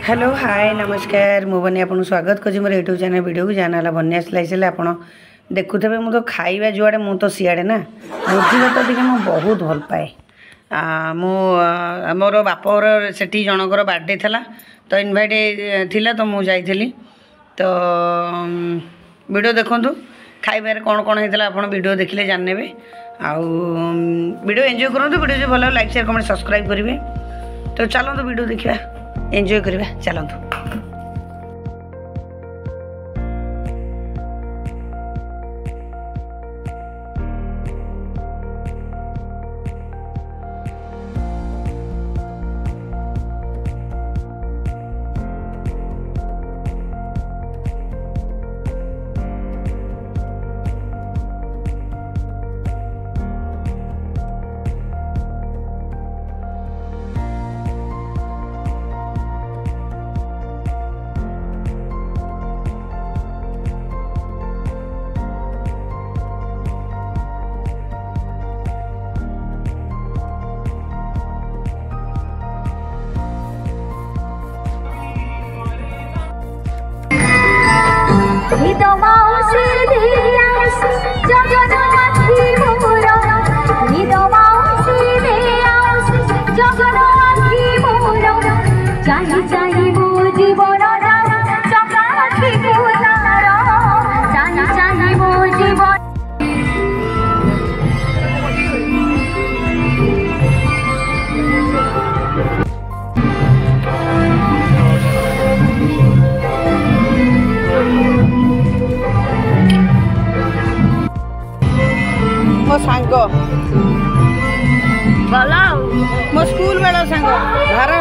hello hi नमस्कार मु बनी आपन स्वागत कर मोर यूट्यूब चैनल वीडियो को जाना बनिया सिलाई आपड़ देखुथे मुझे खाइबा जुआड़े मु तो सियाड़े ना भोजी भात टे मुझे बहुत भल पाए मोर बापर से जनकर बर्थडे था तो इनभाइट थिला तो मुझे जाइली तो वीडियो देखूँ खाइबार कौन कौन होता आप वीडियो देखिले जानने आउ वीडियो एंजॉय करूँ वीडियो जो भल लाइक शेयर कमेंट सब्सक्राइब करेंगे तो चलते वीडियो देखा एंजॉय करवा चलतु मो सांग भला मो स्कूल बेला सांग घर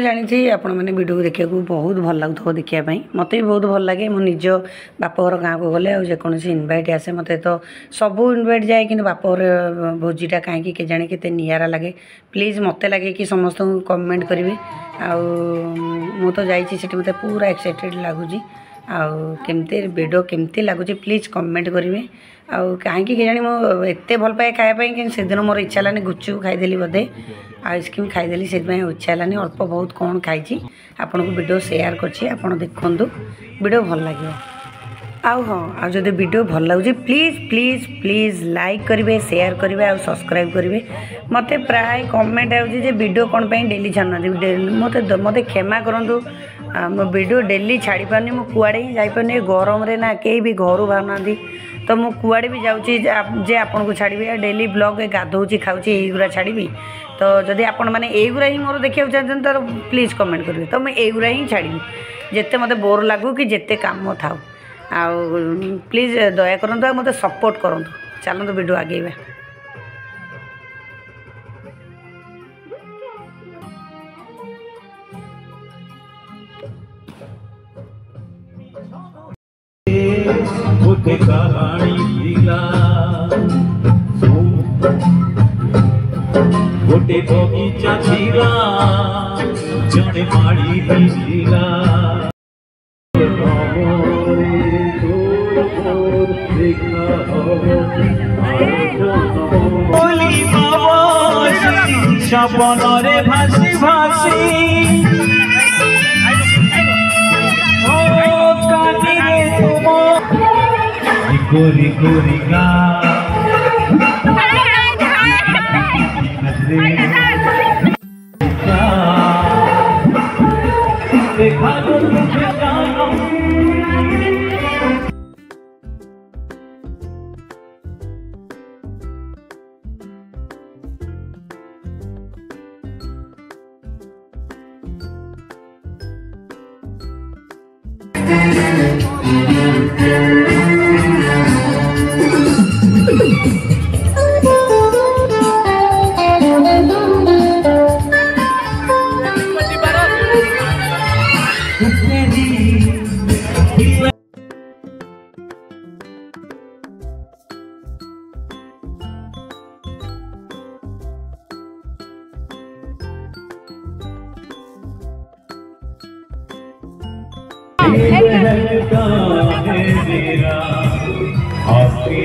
जानी थी आपण मैंने वीडियो को देखा बहुत भल लगता देखापी मत भी बहुत भल लगे मो निज बापर गाँव को गले जेकोसी इनभाइट आसे मत तो सबू इनभाइट जाए कि बापर भोजीटा कहीं के जाने के निरा लगे प्लीज़ मत लगे कि समस्त कमेंट करेंगे आउ तो जाइए मत पूरा एक्साइटेड लगुच आमती वीडियो केमती लगुच प्लीज़ कमेंट करेंगे आउ कहीं जानी मुझे भल पाए खायापी कि से दिन मोर इच्छा है गुपचुप खाईदेली बोधे आइसक्रीम खाईदेली से इच्छा है अल्प बहुत कौन खाई आपन को वीडियो शेयर कर देखु वीडियो भल लगे आउ हाँ आज वीडियो भल लगुच प्लीज़ प्लीज़ प्लीज़ लाइक करेंगे शेयर करेंगे और सब्सक्राइब करेंगे मत प्राय कमेंट आउे वीडियो कौन डेली छाड़ना मत मत क्षमा करूँ मो वीडियो डेली छाड़ी पारनी मु कुआड़े ही जापारनी गरम रे ना कहीं भी घर बाहर ना तो मु कुआड़े भी जाऊँगी जे आपन को छाड़ी डेली ब्लॉग गाधोची खाऊँगी युरा छाड़ी तो जदि आपण मैंने युरा ही मोर देखा चाहते तो प्लीज़ कमेंट करेंगे तो मुझे युरा ही छाड़ी जिते मत बोर लगू कि जिते काम था प्लीज़ दया करूँ मत सपोर्ट करूँ चलते वीडियो आगे गोटे बगीचा थिला जने माड़ी भिजिला बोली बाबा सपन रे भासी भासी ओ कानी रे तुम गोरी गोरी गा ये महलता है मेरा आपके